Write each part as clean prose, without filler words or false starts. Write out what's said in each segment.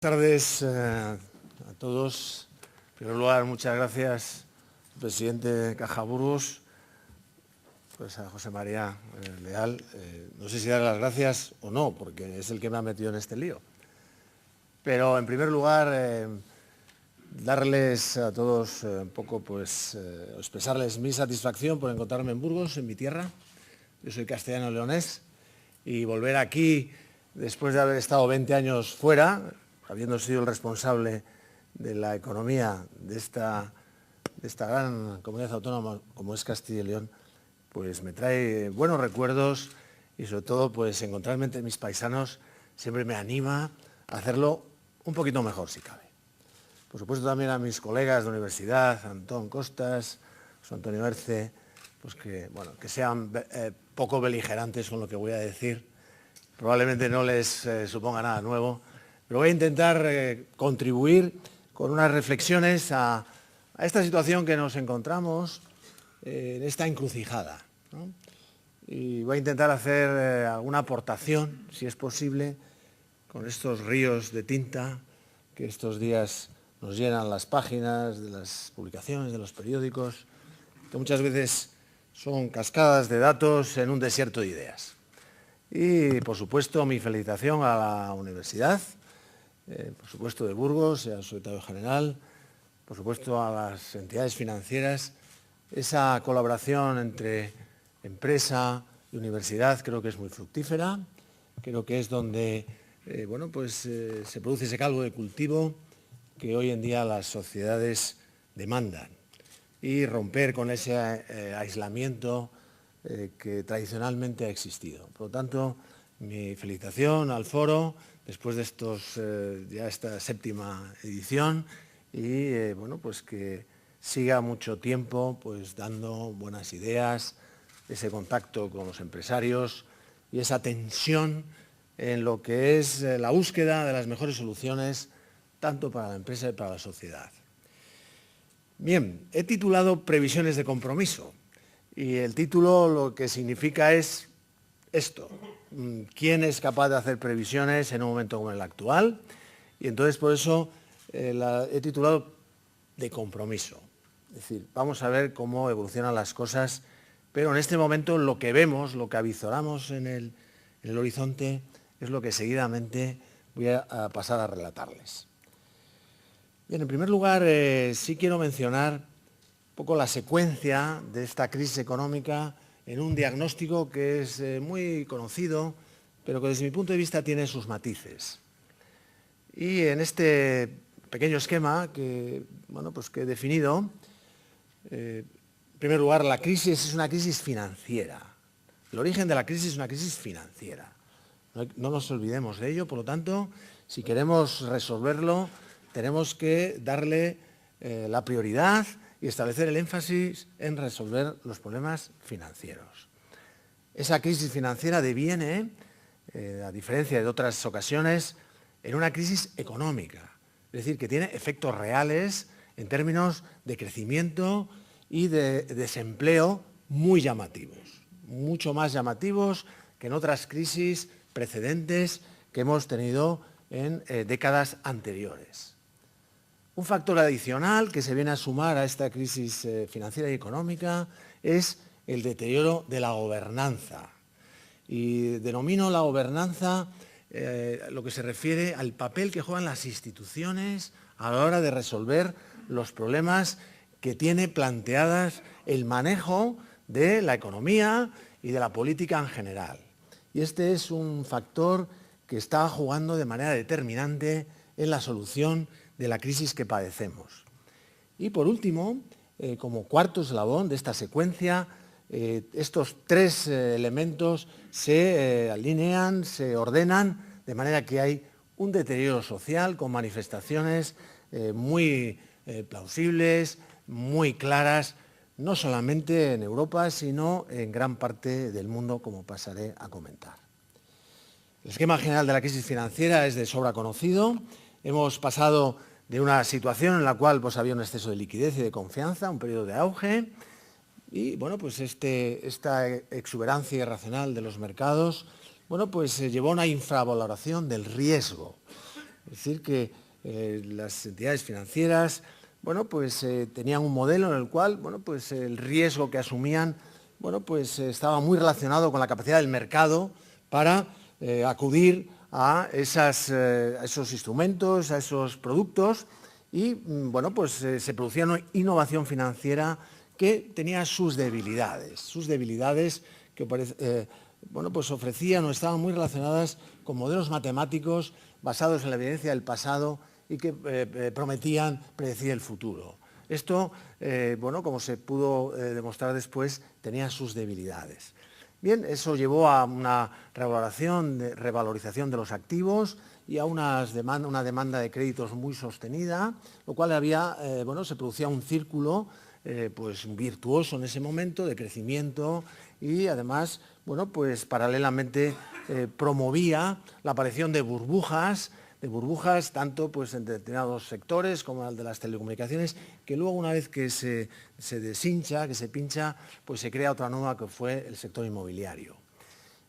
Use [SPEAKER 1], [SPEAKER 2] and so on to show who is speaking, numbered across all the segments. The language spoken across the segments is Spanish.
[SPEAKER 1] Buenas tardes a todos. En primer lugar, muchas gracias al presidente de Caja Burgos, pues a José María Leal. No sé si dar las gracias o no, porque es el que me ha metido en este lío. Pero en primer lugar, darles a todos un poco, expresarles mi satisfacción por encontrarme en Burgos, en mi tierra. Yo soy castellano-leonés y volver aquí después de haber estado 20 años fuera, habiendo sido el responsable de la economía de esta gran comunidad autónoma como es Castilla y León, pues me trae buenos recuerdos y sobre todo pues encontrarme entre mis paisanos siempre me anima a hacerlo un poquito mejor si cabe. Por supuesto también a mis colegas de universidad, Antón Costas, José Antonio Erce, pues que sean poco beligerantes con lo que voy a decir. Probablemente no les suponga nada nuevo, pero voy a intentar contribuir con unas reflexiones a esta situación que nos encontramos en esta encrucijada, ¿no? Y voy a intentar hacer alguna aportación, si es posible, con estos ríos de tinta que estos días nos llenan las páginas de las publicaciones, de los periódicos, que muchas veces son cascadas de datos en un desierto de ideas. Y, por supuesto, mi felicitación a la universidad, por supuesto de Burgos, y al secretario general, por supuesto a las entidades financieras. Esa colaboración entre empresa y universidad creo que es muy fructífera, creo que es donde se produce ese caldo de cultivo que hoy en día las sociedades demandan y romper con ese aislamiento que tradicionalmente ha existido. Por lo tanto, mi felicitación al foro después de esta séptima edición y que siga mucho tiempo dando buenas ideas, ese contacto con los empresarios y esa tensión en lo que es la búsqueda de las mejores soluciones tanto para la empresa y para la sociedad. Bien, he titulado Previsiones de compromiso y el título lo que significa es esto: ¿quién es capaz de hacer previsiones en un momento como el actual? Y entonces por eso he titulado de compromiso. Es decir, vamos a ver cómo evolucionan las cosas, pero en este momento lo que vemos, lo que avizoramos en el horizonte es lo que seguidamente voy a pasar a relatarles. Bien, en primer lugar, sí quiero mencionar un poco la secuencia de esta crisis económica en un diagnóstico que es muy conocido, pero que desde mi punto de vista tiene sus matices. Y en este pequeño esquema que he definido, en primer lugar, la crisis es una crisis financiera. El origen de la crisis es una crisis financiera. No nos olvidemos de ello, por lo tanto, si queremos resolverlo, tenemos que darle la prioridad y establecer el énfasis en resolver los problemas financieros. Esa crisis financiera deviene, a diferencia de otras ocasiones, en una crisis económica, es decir, que tiene efectos reales en términos de crecimiento y de desempleo muy llamativos, mucho más llamativos que en otras crisis precedentes que hemos tenido en décadas anteriores. Un factor adicional que se viene a sumar a esta crisis financiera y económica es el deterioro de la gobernanza. Y denomino la gobernanza lo que se refiere al papel que juegan las instituciones a la hora de resolver los problemas que tiene planteadas el manejo de la economía y de la política en general. Y este es un factor que está jugando de manera determinante en la solución de la crisis que padecemos. Y por último, como cuarto eslabón de esta secuencia, estos tres elementos se alinean, se ordenan, de manera que hay un deterioro social con manifestaciones muy plausibles, muy claras, no solamente en Europa, sino en gran parte del mundo, como pasaré a comentar. El esquema general de la crisis financiera es de sobra conocido. Hemos pasado de una situación en la cual había un exceso de liquidez y de confianza, un periodo de auge, y esta exuberancia irracional de los mercados llevó a una infravaloración del riesgo. decir que las entidades financieras, bueno, pues tenían un modelo en el cual, bueno, pues el riesgo que asumían, bueno, pues estaba muy relacionado con la capacidad del mercado para acudir a esos instrumentos, a esos productos y, bueno, pues se producía una innovación financiera que tenía sus debilidades que bueno, pues ofrecían o estaban muy relacionadas con modelos matemáticos basados en la evidencia del pasado y que prometían predecir el futuro. Esto, bueno, como se pudo demostrar después, tenía sus debilidades. Bien, eso llevó a una revalorización de los activos y a una demanda de créditos muy sostenida, lo cual bueno, se producía un círculo pues virtuoso en ese momento de crecimiento y además, bueno, pues paralelamente promovía la aparición de burbujas tanto pues en determinados sectores como el de las telecomunicaciones, que luego una vez que se deshincha, que se pincha, pues se crea otra nueva que fue el sector inmobiliario.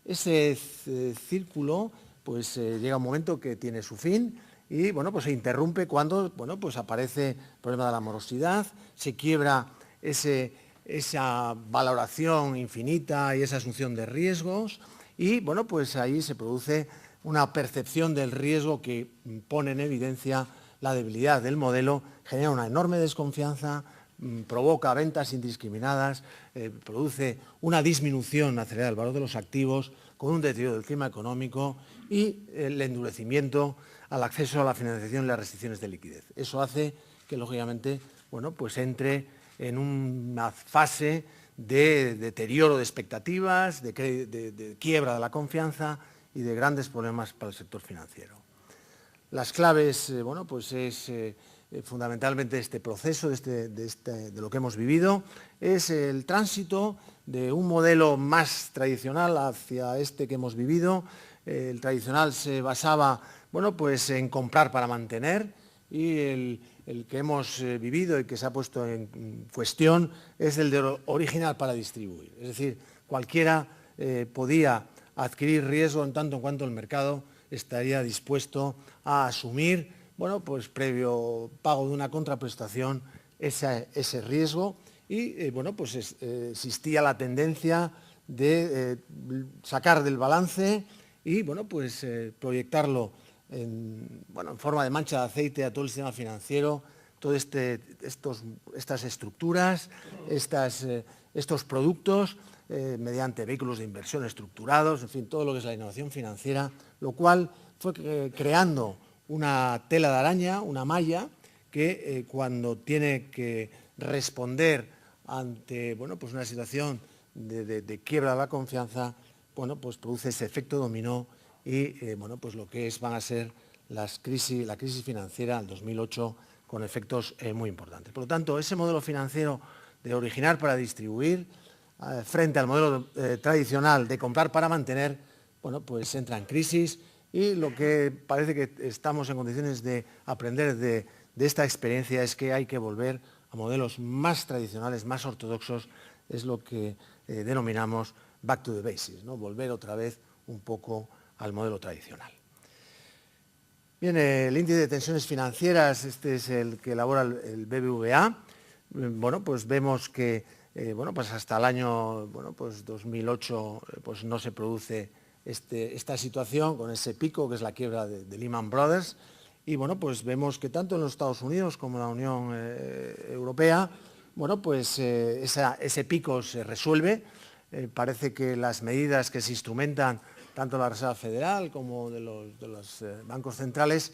[SPEAKER 1] Ese círculo pues llega un momento que tiene su fin y bueno, pues se interrumpe cuando bueno, pues aparece el problema de la morosidad, se quiebra esa valoración infinita y esa asunción de riesgos y bueno, pues ahí se produce una percepción del riesgo que pone en evidencia la debilidad del modelo, genera una enorme desconfianza, provoca ventas indiscriminadas, produce una disminución acelerada del valor de los activos con un deterioro del clima económico y el endurecimiento al acceso a la financiación y las restricciones de liquidez. Eso hace que, lógicamente, bueno, pues entre en una fase de deterioro de expectativas, de quiebra de la confianza y de grandes problemas para el sector financiero. Las claves, bueno, pues es fundamentalmente este proceso, de lo que hemos vivido, es el tránsito de un modelo más tradicional hacia este que hemos vivido. El tradicional se basaba, bueno, pues en comprar para mantener y el que hemos vivido y que se ha puesto en cuestión es el de originar para distribuir. Es decir, cualquiera podía adquirir riesgo en tanto en cuanto el mercado estaría dispuesto a asumir, bueno, pues previo pago de una contraprestación, ese riesgo y, bueno, pues existía la tendencia de sacar del balance y, bueno, pues proyectarlo en forma de mancha de aceite a todo el sistema financiero, todas estas estructuras, estos productos, mediante vehículos de inversión estructurados, en fin, todo lo que es la innovación financiera, lo cual fue creando una tela de araña, una malla, que cuando tiene que responder ante bueno, pues una situación de quiebra de la confianza, bueno, pues produce ese efecto dominó y bueno, pues lo que van a ser la crisis financiera del 2008 con efectos muy importantes. Por lo tanto, ese modelo financiero de originar para distribuir frente al modelo tradicional de comprar para mantener, bueno, pues entra en crisis y lo que parece que estamos en condiciones de aprender de esta experiencia es que hay que volver a modelos más tradicionales, más ortodoxos, es lo que denominamos back to the basics, ¿no? Volver otra vez un poco al modelo tradicional. Bien, el índice de tensiones financieras, este es el que elabora el BBVA. Bueno, pues vemos que bueno, pues hasta el año pues 2008 pues no se produce esta situación con ese pico que es la quiebra de Lehman Brothers y bueno, pues vemos que tanto en los Estados Unidos como en la Unión Europea, bueno, pues ese pico se resuelve. Parece que las medidas que se instrumentan tanto de la Reserva Federal como de los bancos centrales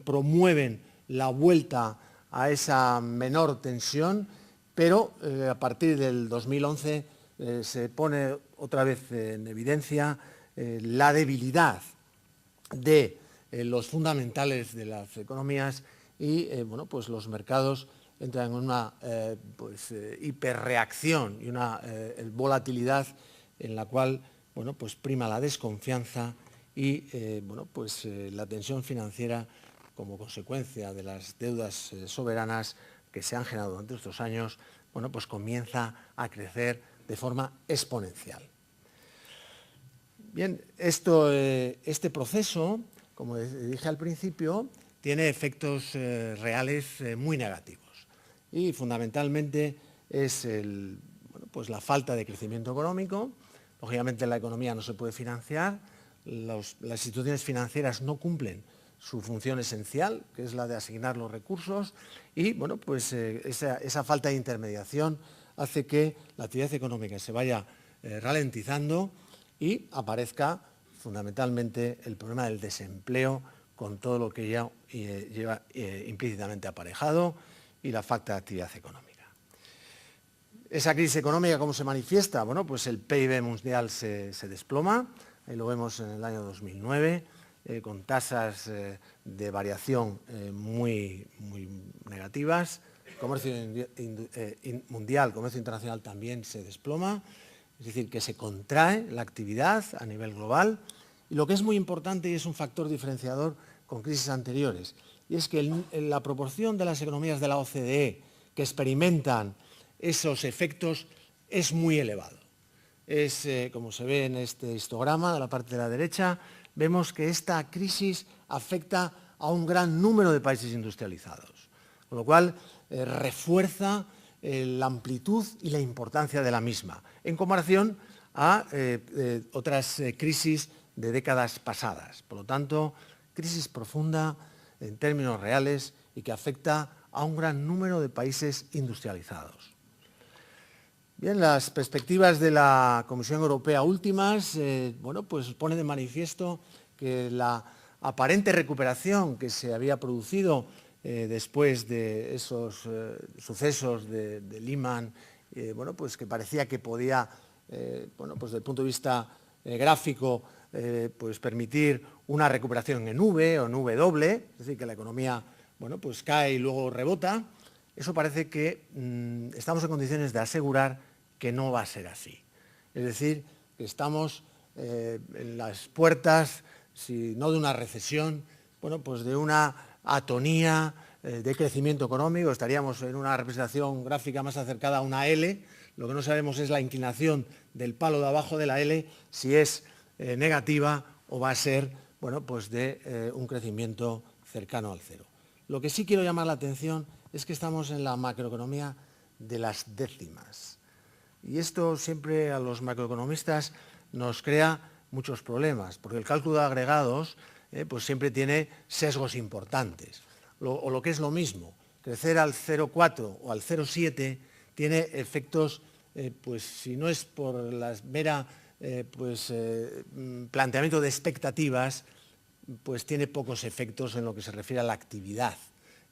[SPEAKER 1] promueven la vuelta a esa menor tensión, pero a partir del 2011 se pone otra vez en evidencia la debilidad de los fundamentales de las economías y bueno, pues los mercados entran en una hiperreacción y una volatilidad en la cual bueno, pues prima la desconfianza y bueno, pues la tensión financiera como consecuencia de las deudas soberanas que se han generado durante estos años, bueno, pues comienza a crecer de forma exponencial. Bien, este proceso como dije al principio, tiene efectos reales muy negativos. Y fundamentalmente es pues la falta de crecimiento económico. Lógicamente la economía no se puede financiar, las instituciones financieras no cumplen su función esencial, que es la de asignar los recursos, y bueno, pues esa falta de intermediación hace que la actividad económica se vaya ralentizando y aparezca fundamentalmente el problema del desempleo, con todo lo que ya lleva implícitamente aparejado, y la falta de actividad económica. Esa crisis económica, ¿cómo se manifiesta? Bueno, pues el PIB mundial se desploma, ahí lo vemos en el año 2009, con tasas de variación muy negativas. El comercio mundial, el comercio internacional también se desploma, es decir, que se contrae la actividad a nivel global. Y lo que es muy importante y es un factor diferenciador con crisis anteriores, y es que la proporción de las economías de la OCDE que experimentan esos efectos es muy elevado. Como se ve en este histograma de la parte de la derecha, vemos que esta crisis afecta a un gran número de países industrializados, con lo cual refuerza la amplitud y la importancia de la misma, en comparación a otras crisis de décadas pasadas. Por lo tanto, crisis profunda en términos reales y que afecta a un gran número de países industrializados. Bien, las perspectivas de la Comisión Europea últimas, bueno, pues pone de manifiesto que la aparente recuperación que se había producido después de esos sucesos de Lehman, bueno, pues que parecía que podía, bueno, pues desde el punto de vista gráfico, pues permitir una recuperación en V o en W, es decir, que la economía, bueno, pues cae y luego rebota. Eso parece que estamos en condiciones de asegurar que no va a ser así. Es decir, que estamos en las puertas, si no de una recesión, bueno, pues de una atonía de crecimiento económico. Estaríamos en una representación gráfica más acercada a una L. Lo que no sabemos es la inclinación del palo de abajo de la L, si es negativa o va a ser, bueno, pues de un crecimiento cercano al cero. Lo que sí quiero llamar la atención es que estamos en la macroeconomía de las décimas. Y esto siempre a los macroeconomistas nos crea muchos problemas, porque el cálculo de agregados pues siempre tiene sesgos importantes. O lo que es lo mismo, crecer al 0,4 o al 0,7 tiene efectos, pues si no es por la mera planteamiento de expectativas, pues tiene pocos efectos en lo que se refiere a la actividad,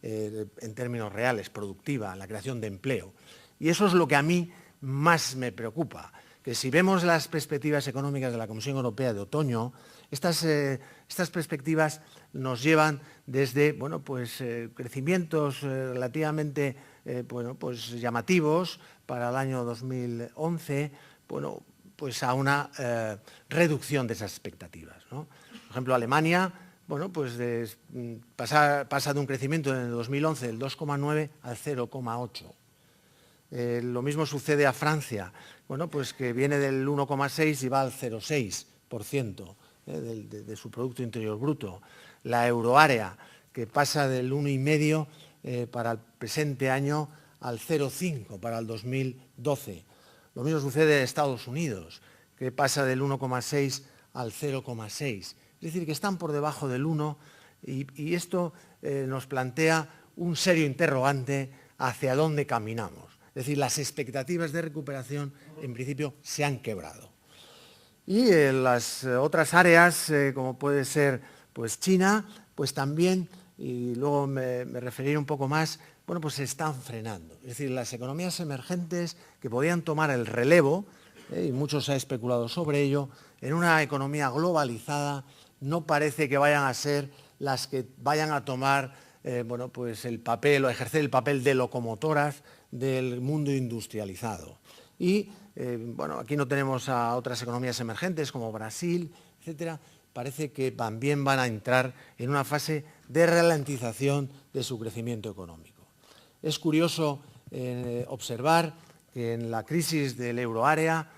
[SPEAKER 1] en términos reales, productiva, la creación de empleo. Y eso es lo que a mí más me preocupa, que si vemos las perspectivas económicas de la Comisión Europea de otoño, estas perspectivas nos llevan desde, bueno, pues, crecimientos relativamente bueno, pues, llamativos para el año 2011, bueno, pues a una reducción de esas expectativas, ¿no? Por ejemplo, Alemania, bueno, pues pasa de un crecimiento en el 2011 del 2,9 al 0,8. Lo mismo sucede a Francia, bueno, pues que viene del 1,6 y va al 0,6% de su Producto Interior Bruto. La euroárea, que pasa del 1,5 para el presente año al 0,5 para el 2012. Lo mismo sucede en Estados Unidos, que pasa del 1,6 al 0,6. Es decir, que están por debajo del 1 y esto nos plantea un serio interrogante hacia dónde caminamos. Es decir, las expectativas de recuperación, en principio, se han quebrado. Y las otras áreas, como puede ser pues, China, pues también, y luego me referiré un poco más, bueno, pues se están frenando. Es decir, las economías emergentes que podían tomar el relevo, y mucho se ha especulado sobre ello, en una economía globalizada no parece que vayan a ser las que vayan a tomar bueno, pues el papel o ejercer el papel de locomotoras del mundo industrializado. Y bueno, aquí no tenemos a otras economías emergentes como Brasil, etcétera. Parece que también van a entrar en una fase de ralentización de su crecimiento económico. Es curioso observar que en la crisis del euroárea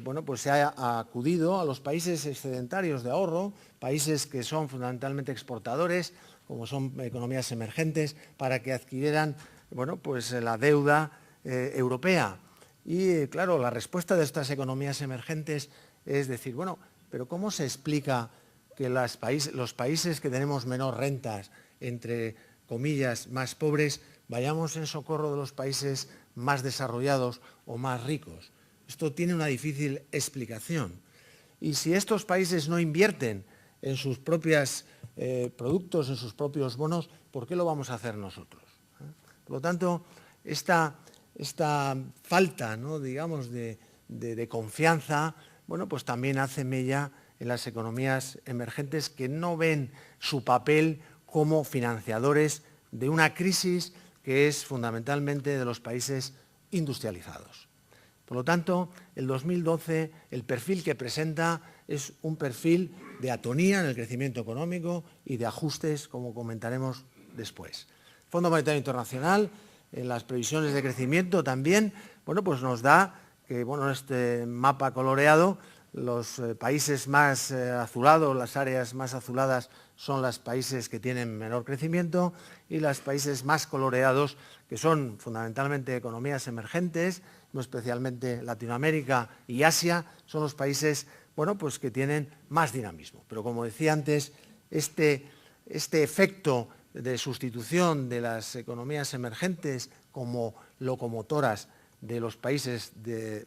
[SPEAKER 1] bueno, pues se ha acudido a los países excedentarios de ahorro, países que son fundamentalmente exportadores, como son economías emergentes, para que adquirieran, bueno, pues la deuda europea. Y, claro, la respuesta de estas economías emergentes es decir, bueno, pero ¿cómo se explica que los países que tenemos menor rentas, entre comillas, más pobres, vayamos en socorro de los países más desarrollados o más ricos? Esto tiene una difícil explicación. Y si estos países no invierten en sus propios productos, en sus propios bonos, ¿por qué lo vamos a hacer nosotros? Por lo tanto, esta falta, ¿no?, digamos, de confianza, bueno, pues también hace mella en las economías emergentes que no ven su papel como financiadores de una crisis que es fundamentalmente de los países industrializados. Por lo tanto, el 2012, el perfil que presenta es un perfil de atonía en el crecimiento económico y de ajustes, como comentaremos después. El Fondo Monetario Internacional, en las previsiones de crecimiento también, bueno, pues nos da que, bueno, en este mapa coloreado, los países más azulados, las áreas más azuladas son los países que tienen menor crecimiento y los países más coloreados, que son fundamentalmente economías emergentes, no especialmente Latinoamérica y Asia, son los países, bueno, pues que tienen más dinamismo. Pero como decía antes, este efecto de sustitución de las economías emergentes como locomotoras de los países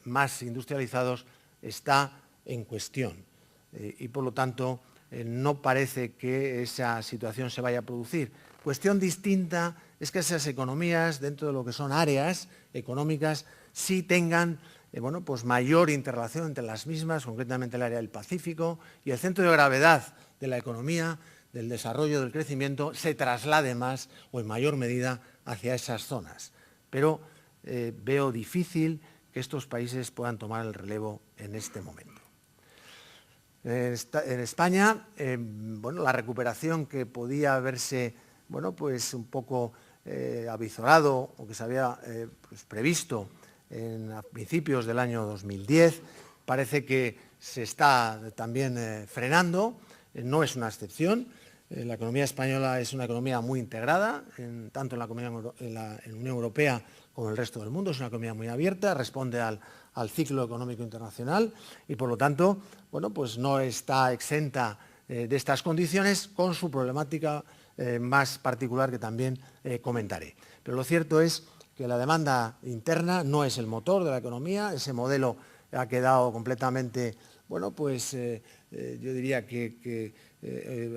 [SPEAKER 1] más industrializados está en cuestión y, por lo tanto, no parece que esa situación se vaya a producir. Cuestión distinta es que esas economías, dentro de lo que son áreas económicas, sí tengan bueno, pues mayor interrelación entre las mismas, concretamente el área del Pacífico, y el centro de gravedad de la economía, del desarrollo, del crecimiento, se traslade más o en mayor medida hacia esas zonas. Pero veo difícil que estos países puedan tomar el relevo en este momento. En España, bueno, la recuperación que podía haberse, bueno, pues un poco avizorado o que se había pues previsto a principios del año 2010, parece que se está también frenando, no es una excepción. La economía española es una economía muy integrada, tanto en la Unión Europea como en el resto del mundo. Es una economía muy abierta, responde al ciclo económico internacional y, por lo tanto, bueno, pues no está exenta de estas condiciones, con su problemática más particular que también comentaré. Pero lo cierto es que la demanda interna no es el motor de la economía. Ese modelo ha quedado completamente, bueno, pues yo diría que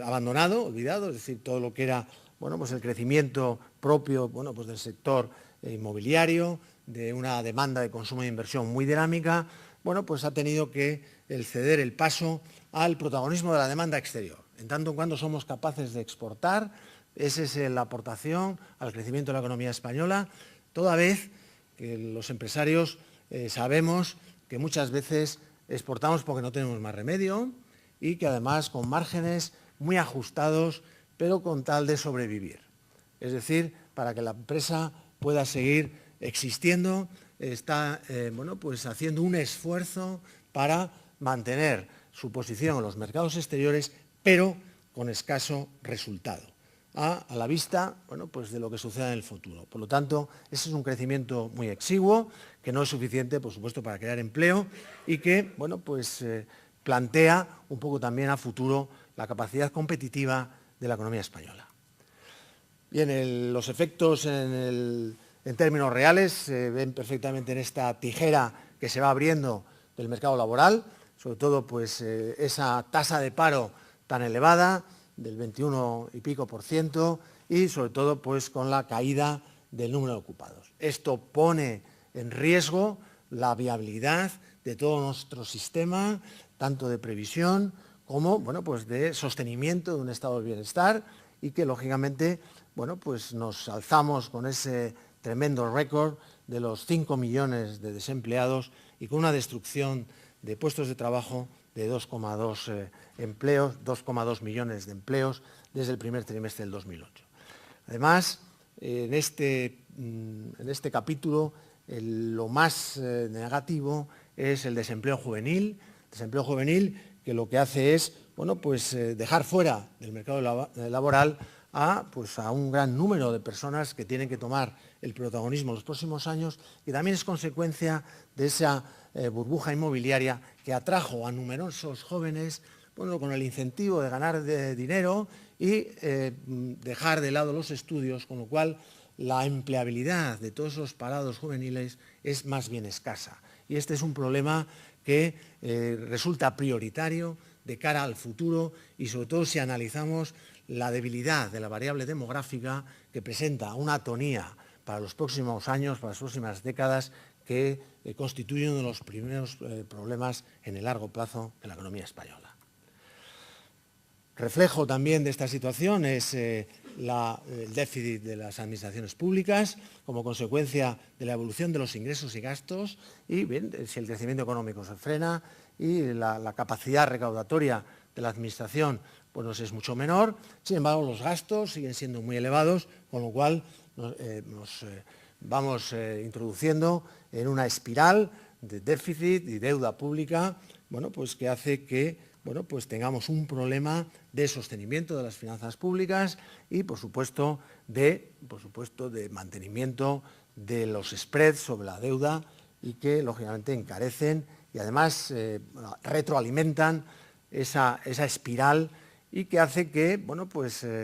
[SPEAKER 1] abandonado, olvidado, es decir, todo lo que era, bueno, pues el crecimiento propio, bueno, pues del sector inmobiliario, de una demanda de consumo e inversión muy dinámica, bueno, pues ha tenido que ceder el paso al protagonismo de la demanda exterior. En tanto en cuanto somos capaces de exportar, esa es la aportación al crecimiento de la economía española, toda vez que los empresarios sabemos que muchas veces exportamos porque no tenemos más remedio y que además con márgenes muy ajustados, pero con tal de sobrevivir. Es decir, para que la empresa pueda seguir existiendo, está bueno, pues haciendo un esfuerzo para mantener su posición en los mercados exteriores, pero con escaso resultado, a la vista, bueno, pues de lo que suceda en el futuro. Por lo tanto, ese es un crecimiento muy exiguo, que no es suficiente, por supuesto, para crear empleo y que, bueno, pues plantea un poco también a futuro la capacidad competitiva de la economía española. Bien, los efectos en términos reales se ven perfectamente en esta tijera que se va abriendo del mercado laboral, sobre todo pues esa tasa de paro tan elevada, del 21 y pico %, y sobre todo pues con la caída del número de ocupados. Esto pone en riesgo la viabilidad de todo nuestro sistema, tanto de previsión como, bueno, pues de sostenimiento de un estado del bienestar, y que lógicamente, bueno, pues nos alzamos con ese tremendo récord de los 5 millones de desempleados y con una destrucción de puestos de trabajo de 2,2 millones de empleos desde el primer trimestre del 2008. Además, en este capítulo, lo más negativo es el desempleo juvenil que lo que hace es, bueno, pues dejar fuera del mercado laboral a un gran número de personas que tienen que tomar el protagonismo en los próximos años, y también es consecuencia de esa burbuja inmobiliaria que atrajo a numerosos jóvenes, bueno, con el incentivo de ganar dinero y dejar de lado los estudios, con lo cual la empleabilidad de todos esos parados juveniles es más bien escasa. Y este es un problema que resulta prioritario de cara al futuro, y sobre todo si analizamos la debilidad de la variable demográfica, que presenta una atonía para los próximos años, para las próximas décadas, que constituye uno de los primeros problemas en el largo plazo en la economía española. Reflejo también de esta situación es el déficit de las administraciones públicas como consecuencia de la evolución de los ingresos y gastos, y bien, si el crecimiento económico se frena y la capacidad recaudatoria de la administración pues es mucho menor, sin embargo los gastos siguen siendo muy elevados, con lo cual nos vamos introduciendo en una espiral de déficit y deuda pública, bueno, pues que hace que pues tengamos un problema de sostenimiento de las finanzas públicas y, por supuesto, de mantenimiento de los spreads sobre la deuda, y que, lógicamente, encarecen y, además, retroalimentan esa espiral, y que hace que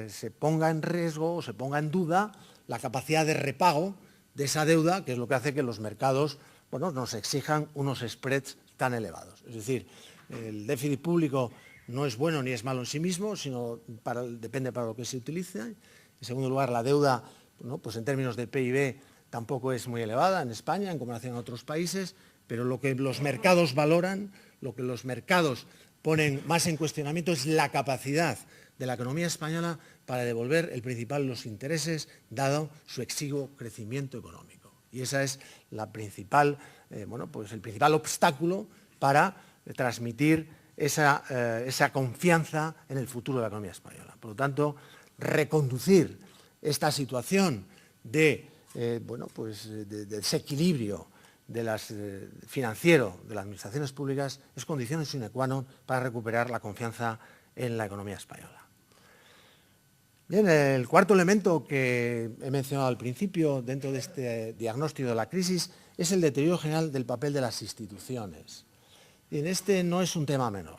[SPEAKER 1] se ponga en riesgo o se ponga en duda la capacidad de repago de esa deuda, que es lo que hace que los mercados nos exijan unos spreads tan elevados. Es decir, el déficit público no es bueno ni es malo en sí mismo, sino depende para lo que se utilice. En segundo lugar, la deuda, pues en términos de PIB, tampoco es muy elevada en España en comparación a otros países, pero lo que los mercados valoran, lo que los mercados ponen más en cuestionamiento, es la capacidad de la economía española para devolver el principal de los intereses, dado su exiguo crecimiento económico. Y esa es el principal obstáculo para transmitir esa confianza en el futuro de la economía española. Por lo tanto, reconducir esta situación de desequilibrio financiero de las administraciones públicas es condición sine qua non para recuperar la confianza en la economía española. Bien, el cuarto elemento que he mencionado al principio dentro de este diagnóstico de la crisis es el deterioro general del papel de las instituciones. Bien, este no es un tema menor.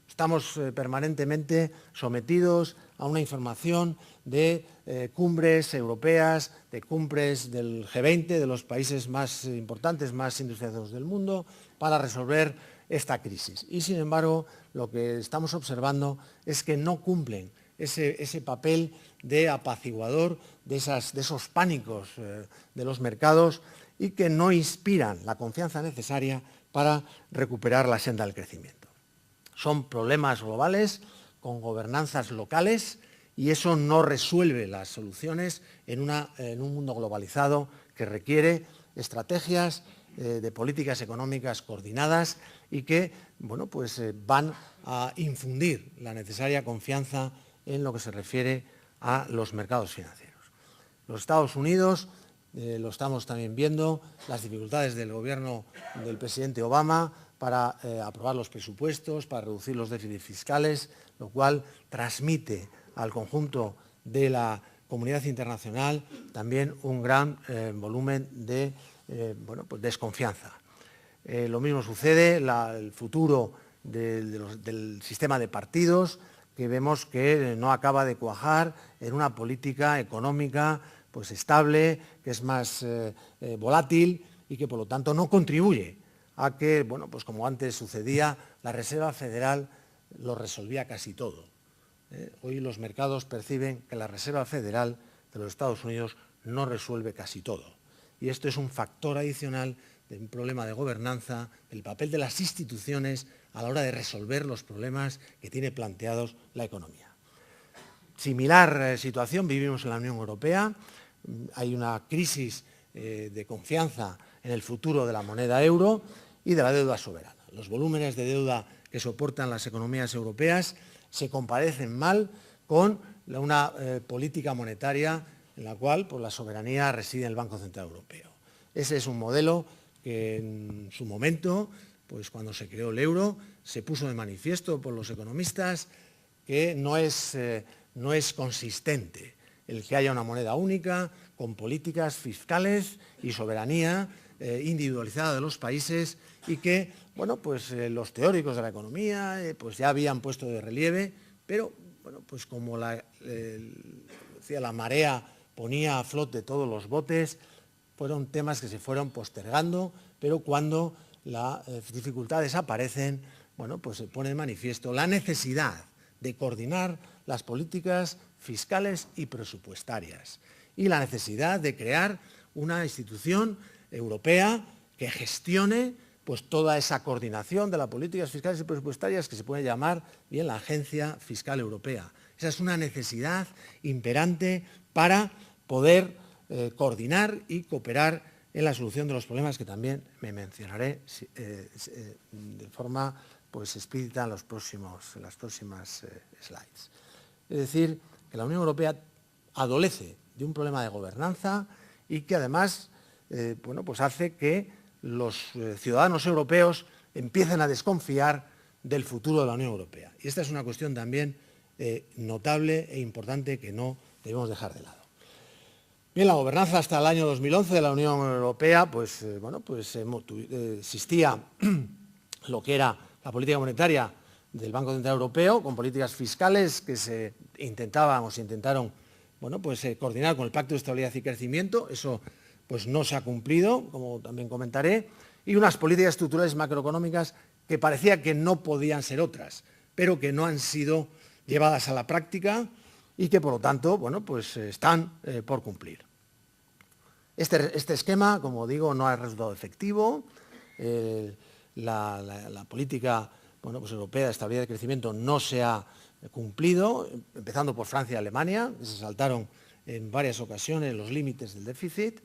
[SPEAKER 1] Estamos permanentemente sometidos a una información de cumbres europeas, de cumbres del G20, de los países más importantes, más industrializados del mundo, para resolver esta crisis. Y, sin embargo, lo que estamos observando es que no cumplen ese papel de apaciguador de esos pánicos de los mercados, y que no inspiran la confianza necesaria para recuperar la senda del crecimiento. Son problemas globales con gobernanzas locales, y eso no resuelve las soluciones en un mundo globalizado que requiere estrategias de políticas económicas coordinadas y que van a infundir la necesaria confianza en lo que se refiere a los mercados financieros. Los Estados Unidos, lo estamos también viendo, las dificultades del gobierno del presidente Obama para aprobar los presupuestos, para reducir los déficits fiscales, lo cual transmite al conjunto de la comunidad internacional también un gran volumen de desconfianza. Lo mismo sucede el futuro del sistema de partidos, que vemos que no acaba de cuajar en una política económica estable, que es más volátil y que, por lo tanto, no contribuye a que, como antes sucedía, la Reserva Federal lo resolvía casi todo. Hoy los mercados perciben que la Reserva Federal de los Estados Unidos no resuelve casi todo. Y esto es un factor adicional de un problema de gobernanza, del papel de las instituciones a la hora de resolver los problemas que tiene planteados la economía. Similar situación vivimos en la Unión Europea. Hay una crisis de confianza en el futuro de la moneda euro y de la deuda soberana. Los volúmenes de deuda que soportan las economías europeas se comparecen mal con una política monetaria en la cual la soberanía reside en el Banco Central Europeo. Ese es un modelo que en su momento, pues cuando se creó el euro, se puso de manifiesto por los economistas que no es consistente el que haya una moneda única con políticas fiscales y soberanía individualizada de los países, y que, bueno, pues los teóricos de la economía pues ya habían puesto de relieve, pero bueno, pues como la marea ponía a flote todos los botes, fueron temas que se fueron postergando, pero cuando las dificultades aparecen, bueno, pues se pone de manifiesto la necesidad de coordinar las políticas fiscales y presupuestarias y la necesidad de crear una institución europea que gestione pues toda esa coordinación de las políticas fiscales y presupuestarias, que se puede llamar bien la Agencia Fiscal Europea. Esa es una necesidad imperante para poder coordinar y cooperar en la solución de los problemas, que también me mencionaré de forma pues explícita en las próximas slides. Es decir, que la Unión Europea adolece de un problema de gobernanza y que además bueno, pues hace que los ciudadanos europeos empiecen a desconfiar del futuro de la Unión Europea. Y esta es una cuestión también notable e importante que no debemos dejar de lado. Bien, la gobernanza hasta el año 2011 de la Unión Europea, pues, existía lo que era la política monetaria del Banco Central Europeo, con políticas fiscales que se intentaron bueno, pues, coordinar con el Pacto de Estabilidad y Crecimiento. Eso pues, no se ha cumplido, como también comentaré, y unas políticas estructurales macroeconómicas que parecía que no podían ser otras, pero que no han sido llevadas a la práctica y que, por lo tanto, bueno, pues, están por cumplir. Este esquema, como digo, no ha resultado efectivo. La política bueno, pues europea de estabilidad y crecimiento no se ha cumplido, empezando por Francia y Alemania, que se saltaron en varias ocasiones los límites del déficit.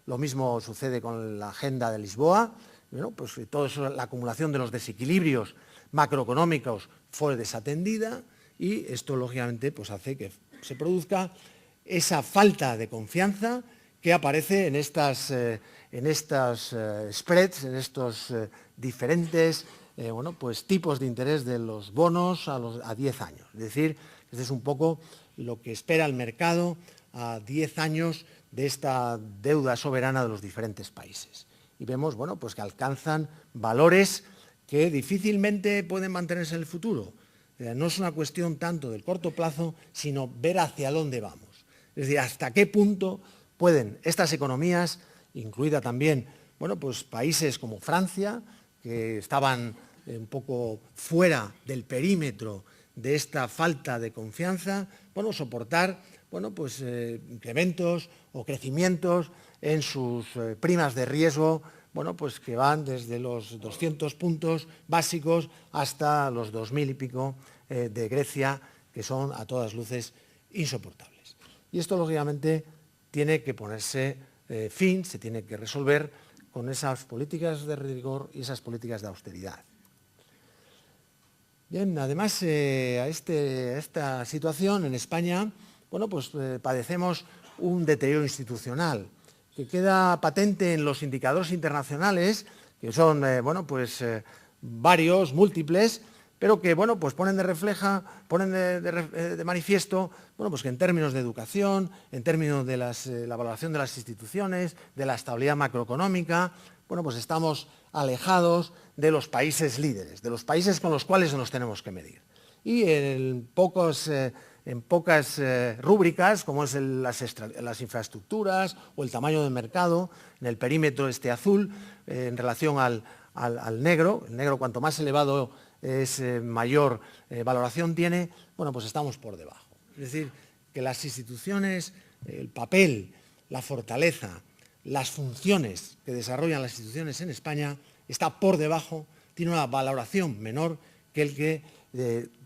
[SPEAKER 1] Lo mismo sucede con la agenda de Lisboa. Bueno, pues todo eso, la acumulación de los desequilibrios macroeconómicos fue desatendida, y esto, lógicamente, pues hace que se produzca esa falta de confianza que aparece en estas spreads, en estos diferentes bueno, pues, tipos de interés de los bonos a 10 años. Es decir, este es un poco lo que espera el mercado a 10 años de esta deuda soberana de los diferentes países. Y vemos bueno, pues, que alcanzan valores que difícilmente pueden mantenerse en el futuro. No es una cuestión tanto del corto plazo, sino ver hacia dónde vamos. Es decir, hasta qué punto pueden estas economías, incluida también bueno, pues, países como Francia, que estaban un poco fuera del perímetro de esta falta de confianza, bueno, soportar bueno, pues, incrementos o crecimientos en sus primas de riesgo, bueno, pues, que van desde los 200 puntos básicos hasta los 2.000 y pico de Grecia, que son a todas luces insoportables. Y esto, lógicamente, tiene que ponerse fin, se tiene que resolver con esas políticas de rigor y esas políticas de austeridad. Bien, además, a esta situación en España, bueno, pues padecemos un deterioro institucional que queda patente en los indicadores internacionales, que son bueno, pues, varios, múltiples, pero que bueno, pues ponen de manifiesto bueno, pues que en términos de educación, en términos de la valoración de las instituciones, de la estabilidad macroeconómica, bueno, pues estamos alejados de los países líderes, de los países con los cuales nos tenemos que medir. Y en pocas rúbricas, como es las infraestructuras o el tamaño del mercado, en el perímetro azul, en relación al negro, el negro cuanto más elevado es, mayor valoración tiene, bueno, pues estamos por debajo. Es decir, que las instituciones, el papel, la fortaleza, las funciones que desarrollan las instituciones en España está por debajo, tiene una valoración menor que el que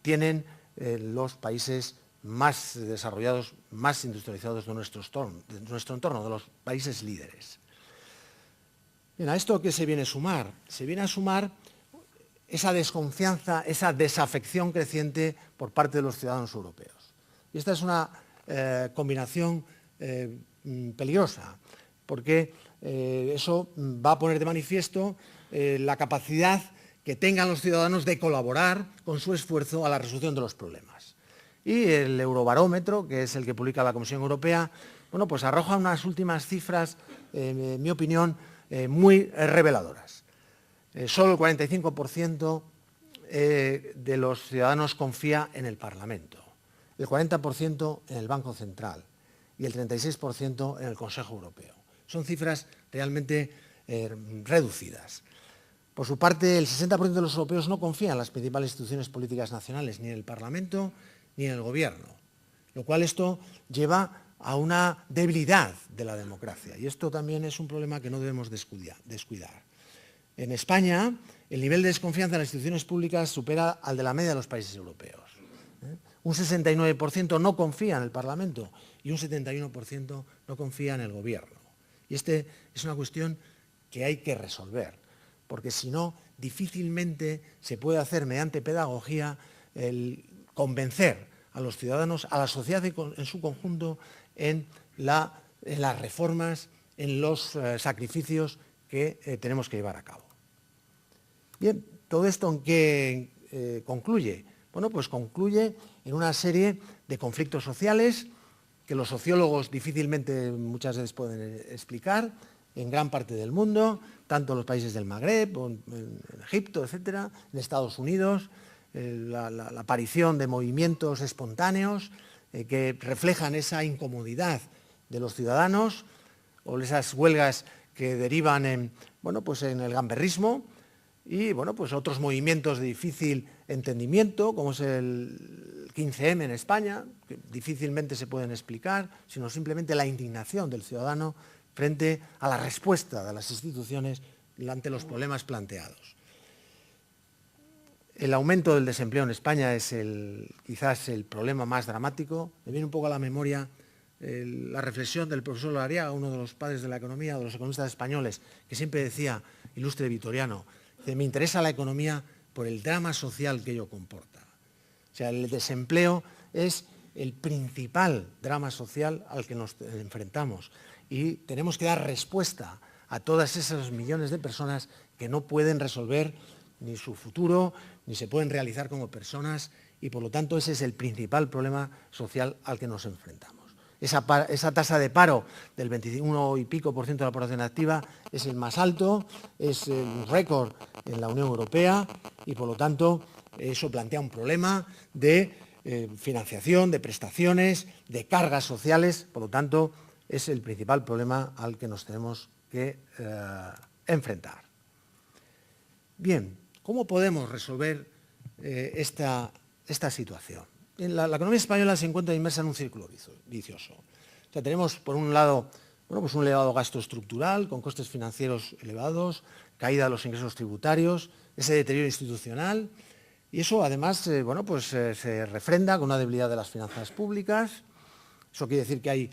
[SPEAKER 1] tienen los países más desarrollados, más industrializados de nuestro entorno, de los países líderes. Bien, ¿a esto qué se viene a sumar? Se viene a sumar esa desconfianza, esa desafección creciente por parte de los ciudadanos europeos. Y esta es una combinación peligrosa, porque eso va a poner de manifiesto la capacidad que tengan los ciudadanos de colaborar con su esfuerzo a la resolución de los problemas. Y el Eurobarómetro, que es el que publica la Comisión Europea, bueno, pues arroja unas últimas cifras, en mi opinión, muy reveladoras. Solo el 45% de los ciudadanos confía en el Parlamento, el 40% en el Banco Central y el 36% en el Consejo Europeo. Son cifras realmente reducidas. Por su parte, el 60% de los europeos no confían en las principales instituciones políticas nacionales, ni en el Parlamento ni en el Gobierno, lo cual esto lleva a una debilidad de la democracia. Y esto también es un problema que no debemos descuidar. En España, el nivel de desconfianza en las instituciones públicas supera al de la media de los países europeos. Un 69% no confía en el Parlamento y un 71% no confía en el Gobierno. Y esta es una cuestión que hay que resolver, porque si no, difícilmente se puede hacer mediante pedagogía el convencer a los ciudadanos, a la sociedad en su conjunto, en las reformas, en los sacrificios que tenemos que llevar a cabo. Bien, ¿todo esto en qué concluye? Bueno, pues concluye en una serie de conflictos sociales que los sociólogos difícilmente muchas veces pueden explicar en gran parte del mundo, tanto en los países del Magreb, en Egipto, etcétera, en Estados Unidos, la aparición de movimientos espontáneos que reflejan esa incomodidad de los ciudadanos o esas huelgas que derivan en, bueno, pues en el gamberrismo y bueno, pues otros movimientos de difícil entendimiento, como es el 15M en España, que difícilmente se pueden explicar, sino simplemente la indignación del ciudadano frente a la respuesta de las instituciones ante los problemas planteados. El aumento del desempleo en España es quizás el problema más dramático. Me viene un poco a la memoria la reflexión del profesor Lariaga, uno de los padres de la economía, de los economistas españoles, que siempre decía, ilustre vitoriano, que me interesa la economía por el drama social que ello comporta. O sea, el desempleo es el principal drama social al que nos enfrentamos y tenemos que dar respuesta a todas esas millones de personas que no pueden resolver ni su futuro, ni se pueden realizar como personas y, por lo tanto, ese es el principal problema social al que nos enfrentamos. Esa tasa de paro del 21 y pico % de la población activa es el más alto, es un récord en la Unión Europea y, por lo tanto, eso plantea un problema de financiación, de prestaciones, de cargas sociales, por lo tanto, es el principal problema al que nos tenemos que enfrentar. Bien, ¿cómo podemos resolver esta situación? La economía española se encuentra inmersa en un círculo vicioso. O sea, tenemos, por un lado, bueno, pues un elevado gasto estructural, con costes financieros elevados, caída de los ingresos tributarios, ese deterioro institucional, y eso, además, bueno, pues, se refrenda con una debilidad de las finanzas públicas. Eso quiere decir que hay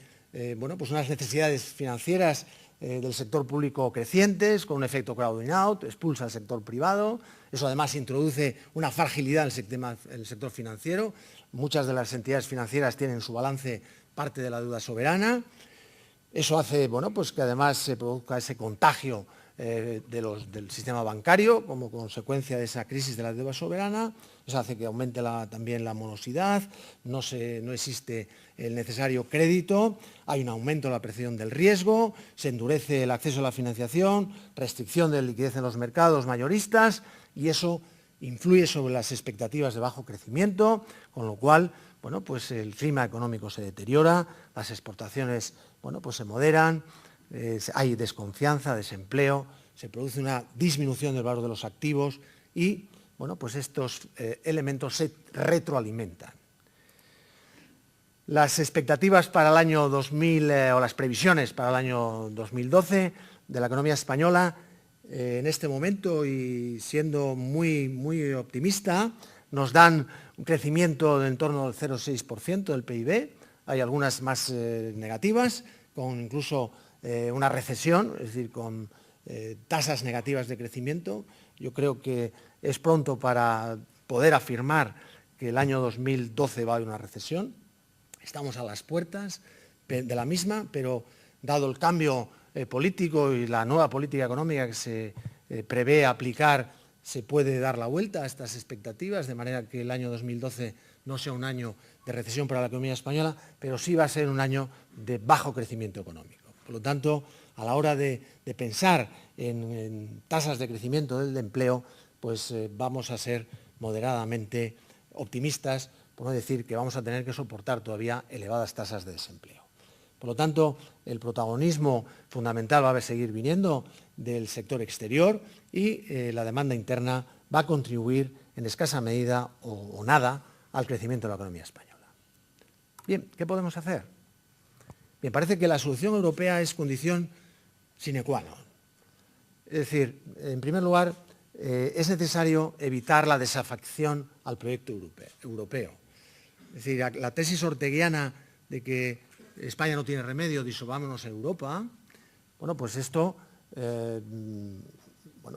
[SPEAKER 1] bueno, pues unas necesidades financieras del sector público crecientes, con un efecto crowding out, expulsa al sector privado. Eso además introduce una fragilidad en el sector financiero. Muchas de las entidades financieras tienen en su balance parte de la deuda soberana. Eso hace, bueno, pues que además se produzca ese contagio del sistema bancario como consecuencia de esa crisis de la deuda soberana. Eso hace que aumente también la morosidad, no existe el necesario crédito, hay un aumento de la presión del riesgo, se endurece el acceso a la financiación, restricción de liquidez en los mercados mayoristas y eso influye sobre las expectativas de bajo crecimiento, con lo cual, bueno, pues el clima económico se deteriora, las exportaciones, bueno, pues se moderan, hay desconfianza, desempleo, se produce una disminución del valor de los activos y, bueno, pues estos elementos se retroalimentan. Las expectativas para el año 2000 o las previsiones para el año 2012 de la economía española en este momento y siendo muy, muy optimista, nos dan un crecimiento de en torno al 0,6% del PIB, hay algunas más negativas, con incluso una recesión, es decir, con tasas negativas de crecimiento. Yo creo que es pronto para poder afirmar que el año 2012 va a haber una recesión. Estamos a las puertas de la misma, pero dado el cambio político y la nueva política económica que se prevé aplicar se puede dar la vuelta a estas expectativas, de manera que el año 2012 no sea un año de recesión para la economía española, pero sí va a ser un año de bajo crecimiento económico. Por lo tanto, a la hora de pensar en tasas de crecimiento del empleo, pues vamos a ser moderadamente optimistas, por no decir que vamos a tener que soportar todavía elevadas tasas de desempleo. Por lo tanto, el protagonismo fundamental va a seguir viniendo del sector exterior y la demanda interna va a contribuir en escasa medida o nada al crecimiento de la economía española. Bien, ¿qué podemos hacer? Me parece que la solución europea es condición sine qua non. Es decir, en primer lugar, es necesario evitar la desafección al proyecto europeo. Es decir, la tesis orteguiana de que España no tiene remedio, disolvámonos en Europa, bueno, pues esto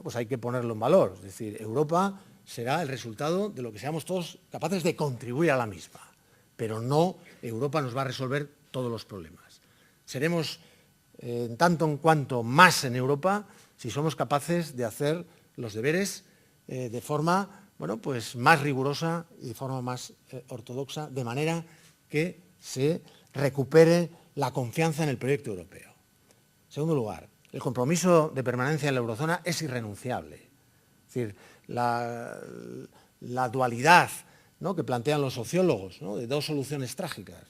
[SPEAKER 1] pues hay que ponerlo en valor. Es decir, Europa será el resultado de lo que seamos todos capaces de contribuir a la misma, pero no Europa nos va a resolver todos los problemas. Seremos, en tanto en cuanto, más en Europa si somos capaces de hacer los deberes de forma pues más rigurosa y de forma más ortodoxa, de manera que se recupere la confianza en el proyecto europeo. En segundo lugar, el compromiso de permanencia en la eurozona es irrenunciable. Es decir, la dualidad, ¿no?, que plantean los sociólogos, ¿no?, de dos soluciones trágicas,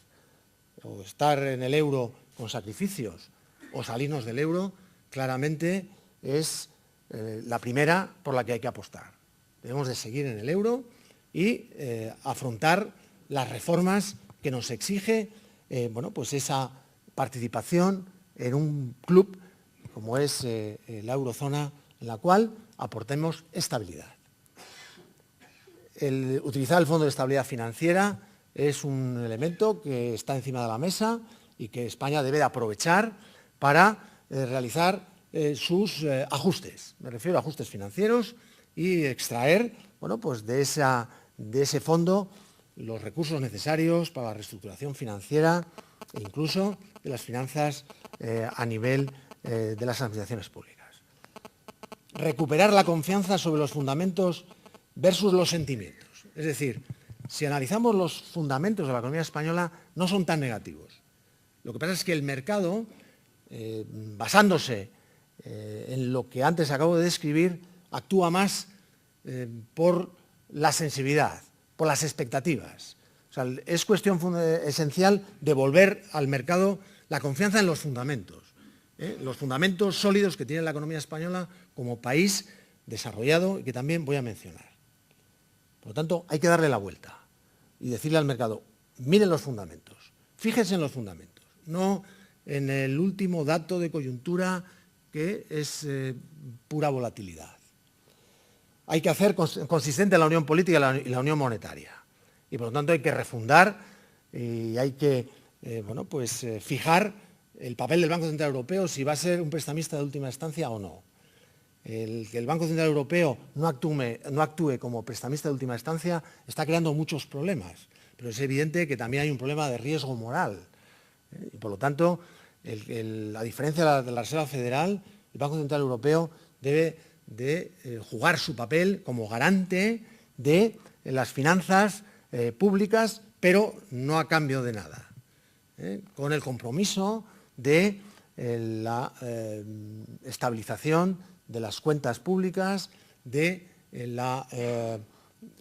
[SPEAKER 1] o estar en el euro con sacrificios o salirnos del euro, claramente es la primera por la que hay que apostar. Debemos de seguir en el euro y afrontar las reformas que nos exige pues esa participación en un club como es la eurozona, en la cual aportemos estabilidad. Utilizar el Fondo de Estabilidad Financiera es un elemento que está encima de la mesa y que España debe de aprovechar para realizar sus ajustes. Me refiero a ajustes financieros y extraer pues de ese fondo los recursos necesarios para la reestructuración financiera e incluso de las finanzas a nivel de las administraciones públicas. Recuperar la confianza sobre los fundamentos versus los sentimientos. Es decir, si analizamos los fundamentos de la economía española, no son tan negativos. Lo que pasa es que el mercado, basándose en lo que antes acabo de describir, actúa más por la sensibilidad, por las expectativas. O sea, es cuestión esencial devolver al mercado la confianza en los fundamentos sólidos que tiene la economía española como país desarrollado y que también voy a mencionar. Por lo tanto, hay que darle la vuelta y decirle al mercado, miren los fundamentos, fíjense en los fundamentos, no en el último dato de coyuntura que es pura volatilidad. Hay que hacer consistente la unión política y la unión monetaria. Y por lo tanto hay que refundar y hay que fijar el papel del Banco Central Europeo, si va a ser un prestamista de última instancia o no. El que el Banco Central Europeo no actúe como prestamista de última instancia está creando muchos problemas, pero es evidente que también hay un problema de riesgo moral. Y por lo tanto, a diferencia de la Reserva Federal, el Banco Central Europeo debe de jugar su papel como garante de las finanzas públicas, pero no a cambio de nada, con el compromiso de la estabilización de las cuentas públicas, de la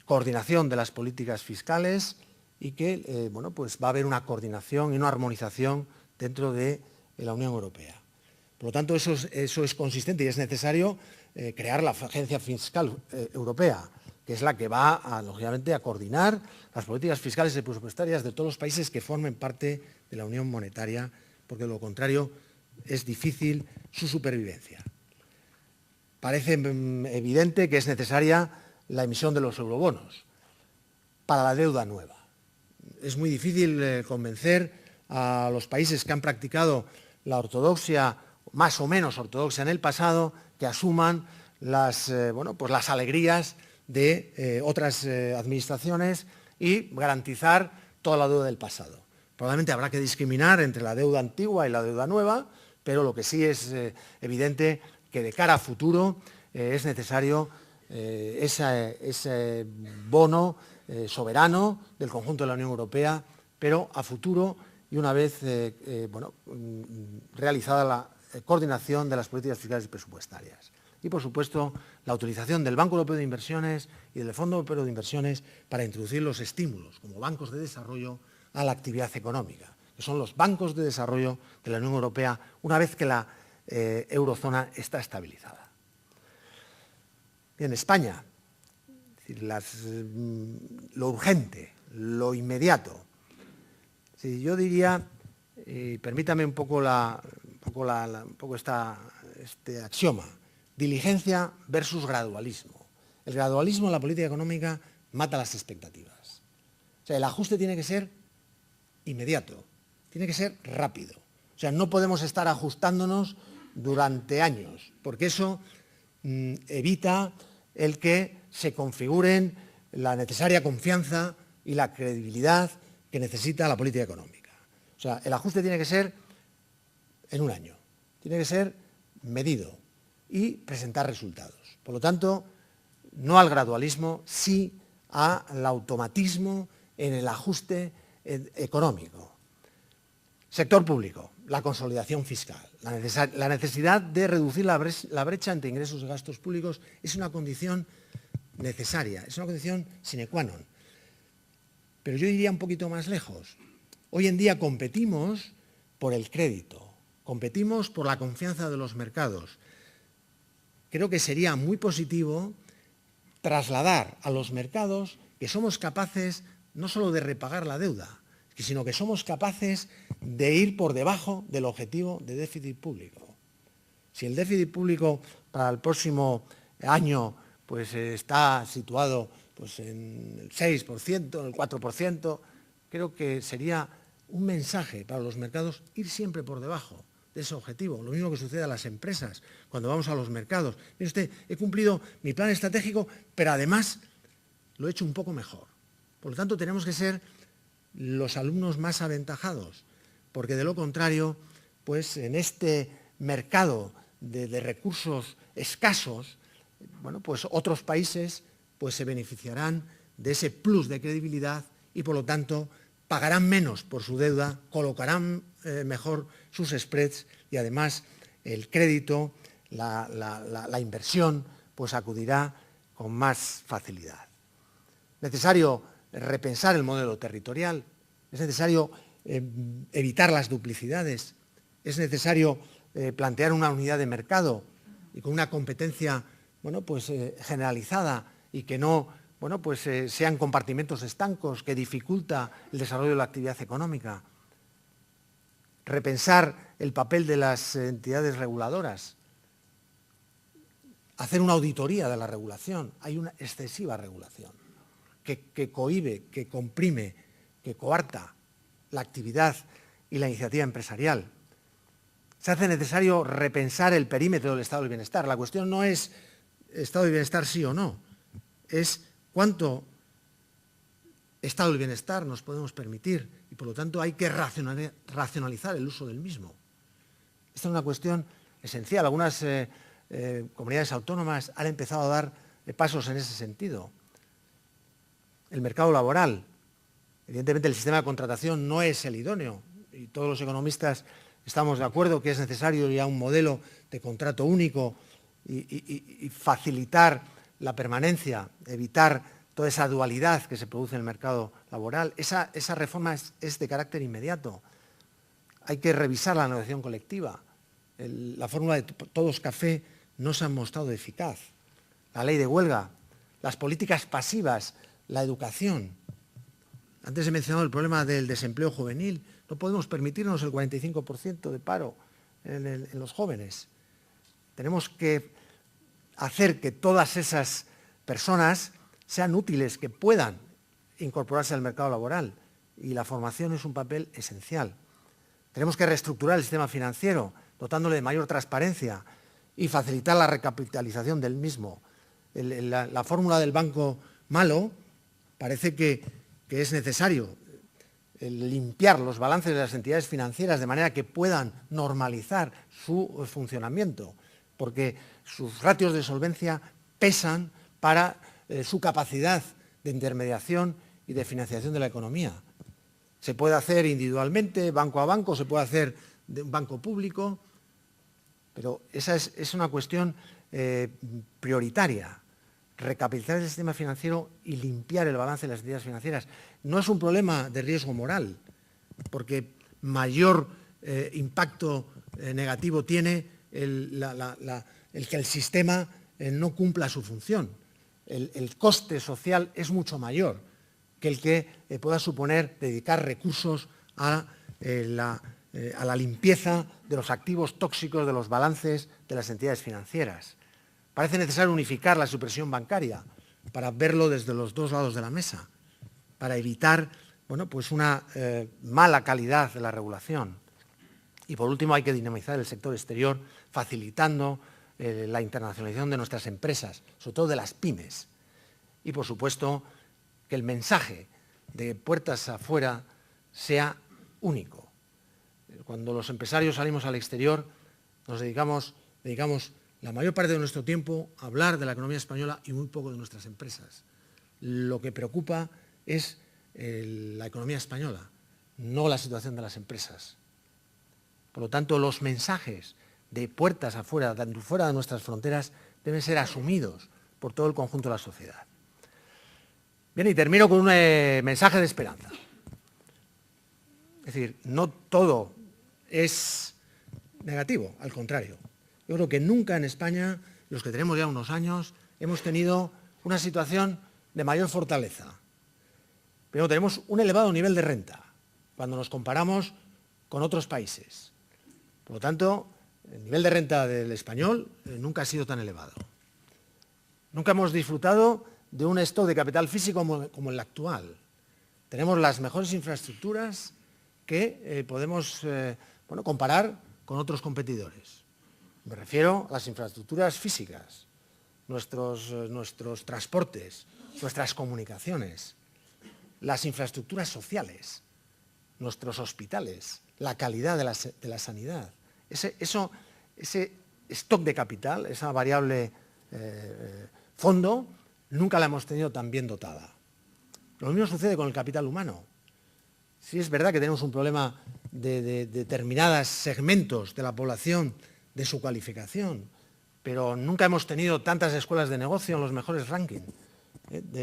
[SPEAKER 1] coordinación de las políticas fiscales y que pues va a haber una coordinación y una armonización dentro de la Unión Europea. Por lo tanto, eso es consistente y es necesario crear la Agencia Fiscal Europea, que es la que va, lógicamente, a coordinar las políticas fiscales y presupuestarias de todos los países que formen parte de la Unión Monetaria, porque de lo contrario es difícil su supervivencia. Parece evidente que es necesaria la emisión de los eurobonos para la deuda nueva. Es muy difícil convencer a los países que han practicado la ortodoxia, más o menos ortodoxia en el pasado, que asuman las alegrías de otras administraciones y garantizar toda la deuda del pasado. Probablemente habrá que discriminar entre la deuda antigua y la deuda nueva, pero lo que sí es evidente que de cara a futuro es necesario ese bono soberano del conjunto de la Unión Europea, pero a futuro y una vez realizada la coordinación de las políticas fiscales y presupuestarias. Y, por supuesto, la utilización del Banco Europeo de Inversiones y del Fondo Europeo de Inversiones para introducir los estímulos como bancos de desarrollo a la actividad económica, que son los bancos de desarrollo de la Unión Europea una vez que la eurozona está estabilizada. Bien, España, es decir, lo urgente, lo inmediato. Sí, yo diría, permítame un poco este axioma, diligencia versus gradualismo. El gradualismo en la política económica mata las expectativas. O sea, el ajuste tiene que ser inmediato, tiene que ser rápido. O sea, no podemos estar ajustándonos durante años, porque eso evita el que se configuren la necesaria confianza y la credibilidad que necesita la política económica. O sea, el ajuste tiene que ser en un año, tiene que ser medido y presentar resultados. Por lo tanto, no al gradualismo, sí al automatismo en el ajuste económico. Sector público, la consolidación fiscal. La necesidad de reducir la brecha entre ingresos y gastos públicos es una condición necesaria, es una condición sine qua non. Pero yo iría un poquito más lejos. Hoy en día competimos por el crédito, competimos por la confianza de los mercados. Creo que sería muy positivo trasladar a los mercados que somos capaces no solo de repagar la deuda, sino que somos capaces de ir por debajo del objetivo de déficit público. Si el déficit público para el próximo año pues, está situado pues, en el 6%, en el 4%, creo que sería un mensaje para los mercados ir siempre por debajo de ese objetivo. Lo mismo que sucede a las empresas cuando vamos a los mercados. Mire usted, he cumplido mi plan estratégico, pero además lo he hecho un poco mejor. Por lo tanto, tenemos que ser los alumnos más aventajados, porque de lo contrario, pues en este mercado de recursos escasos, bueno, pues otros países pues se beneficiarán de ese plus de credibilidad y, por lo tanto, pagarán menos por su deuda, colocarán mejor sus spreads y, además, el crédito, la inversión, pues acudirá con más facilidad. Necesario repensar el modelo territorial, es necesario evitar las duplicidades, es necesario plantear una unidad de mercado y con una competencia bueno, pues, generalizada y que no bueno, pues, sean compartimentos estancos que dificulta el desarrollo de la actividad económica. Repensar el papel de las entidades reguladoras. Hacer una auditoría de la regulación. Hay una excesiva regulación que cohíbe, que comprime, que coarta la actividad y la iniciativa empresarial. Se hace necesario repensar el perímetro del estado del bienestar. La cuestión no es estado del bienestar sí o no, es cuánto estado del bienestar nos podemos permitir y, por lo tanto, hay que racionalizar el uso del mismo. Esta es una cuestión esencial. Algunas comunidades autónomas han empezado a dar pasos en ese sentido. El mercado laboral. Evidentemente, el sistema de contratación no es el idóneo y todos los economistas estamos de acuerdo que es necesario ya un modelo de contrato único y facilitar la permanencia, evitar toda esa dualidad que se produce en el mercado laboral. Esa reforma es de carácter inmediato. Hay que revisar la negociación colectiva. La fórmula de todos café no se ha mostrado eficaz. La ley de huelga, las políticas pasivas, la educación. Antes he mencionado el problema del desempleo juvenil. No podemos permitirnos el 45% de paro en los jóvenes. Tenemos que hacer que todas esas personas sean útiles, que puedan incorporarse al mercado laboral. Y la formación es un papel esencial. Tenemos que reestructurar el sistema financiero, dotándole de mayor transparencia y facilitar la recapitalización del mismo. La fórmula del banco malo parece que es necesario limpiar los balances de las entidades financieras de manera que puedan normalizar su funcionamiento, porque sus ratios de solvencia pesan para su capacidad de intermediación y de financiación de la economía. Se puede hacer individualmente, banco a banco, se puede hacer de un banco público, pero esa es una cuestión prioritaria. Recapitalizar el sistema financiero y limpiar el balance de las entidades financieras. No es un problema de riesgo moral, porque mayor impacto negativo tiene el que el sistema no cumpla su función. El coste social es mucho mayor que el que pueda suponer dedicar recursos a la limpieza de los activos tóxicos de los balances de las entidades financieras. Parece necesario unificar la supresión bancaria para verlo desde los dos lados de la mesa, para evitar pues una mala calidad de la regulación. Y por último hay que dinamizar el sector exterior facilitando la internacionalización de nuestras empresas, sobre todo de las pymes. Y por supuesto que el mensaje de puertas afuera sea único. Cuando los empresarios salimos al exterior nos dedicamos la mayor parte de nuestro tiempo a hablar de la economía española y muy poco de nuestras empresas. Lo que preocupa es la economía española, no la situación de las empresas. Por lo tanto, los mensajes de puertas afuera, fuera de nuestras fronteras, deben ser asumidos por todo el conjunto de la sociedad. Bien, y termino con un mensaje de esperanza. Es decir, no todo es negativo, al contrario. Yo creo que nunca en España, los que tenemos ya unos años, hemos tenido una situación de mayor fortaleza. Pero tenemos un elevado nivel de renta cuando nos comparamos con otros países. Por lo tanto, el nivel de renta del español nunca ha sido tan elevado. Nunca hemos disfrutado de un stock de capital físico como el actual. Tenemos las mejores infraestructuras que podemos comparar con otros competidores. Me refiero a las infraestructuras físicas, nuestros transportes, nuestras comunicaciones, las infraestructuras sociales, nuestros hospitales, la calidad de la sanidad. Ese stock de capital, esa variable fondo, nunca la hemos tenido tan bien dotada. Lo mismo sucede con el capital humano. Sí es verdad que tenemos un problema de determinados segmentos de la población, de su cualificación, pero nunca hemos tenido tantas escuelas de negocio en los mejores rankings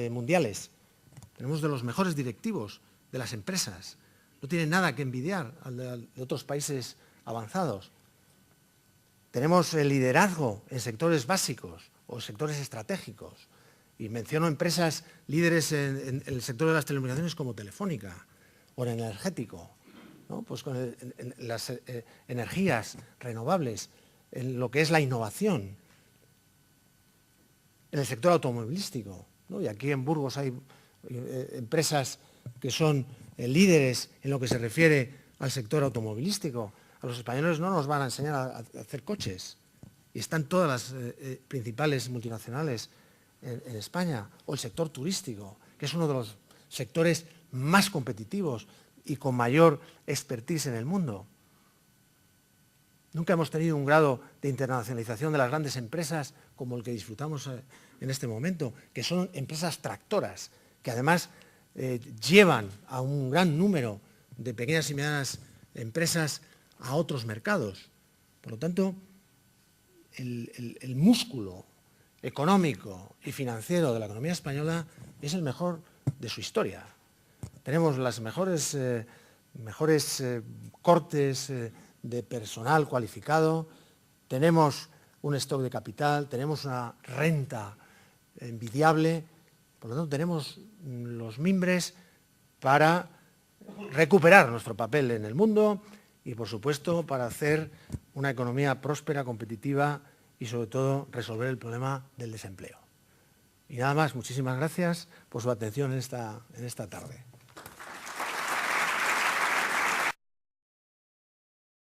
[SPEAKER 1] mundiales. Tenemos de los mejores directivos de las empresas. No tienen nada que envidiar de otros países avanzados. Tenemos el liderazgo en sectores básicos o sectores estratégicos. Y menciono empresas líderes en el sector de las telecomunicaciones como Telefónica o en el energético, ¿no? Pues en las energías renovables, en lo que es la innovación, en el sector automovilístico, ¿no? Y aquí en Burgos hay empresas que son líderes en lo que se refiere al sector automovilístico. A los españoles no nos van a enseñar a hacer coches. Y están todas las principales multinacionales en España. O el sector turístico, que es uno de los sectores más competitivos y con mayor expertise en el mundo. Nunca hemos tenido un grado de internacionalización de las grandes empresas como el que disfrutamos en este momento, que son empresas tractoras, que además llevan a un gran número de pequeñas y medianas empresas a otros mercados. Por lo tanto, el músculo económico y financiero de la economía española es el mejor de su historia. Tenemos las mejores cortes de personal cualificado, tenemos un stock de capital, tenemos una renta envidiable, por lo tanto tenemos los mimbres para recuperar nuestro papel en el mundo y, por supuesto, para hacer una economía próspera, competitiva y, sobre todo, resolver el problema del desempleo. Y nada más, muchísimas gracias por su atención en esta tarde.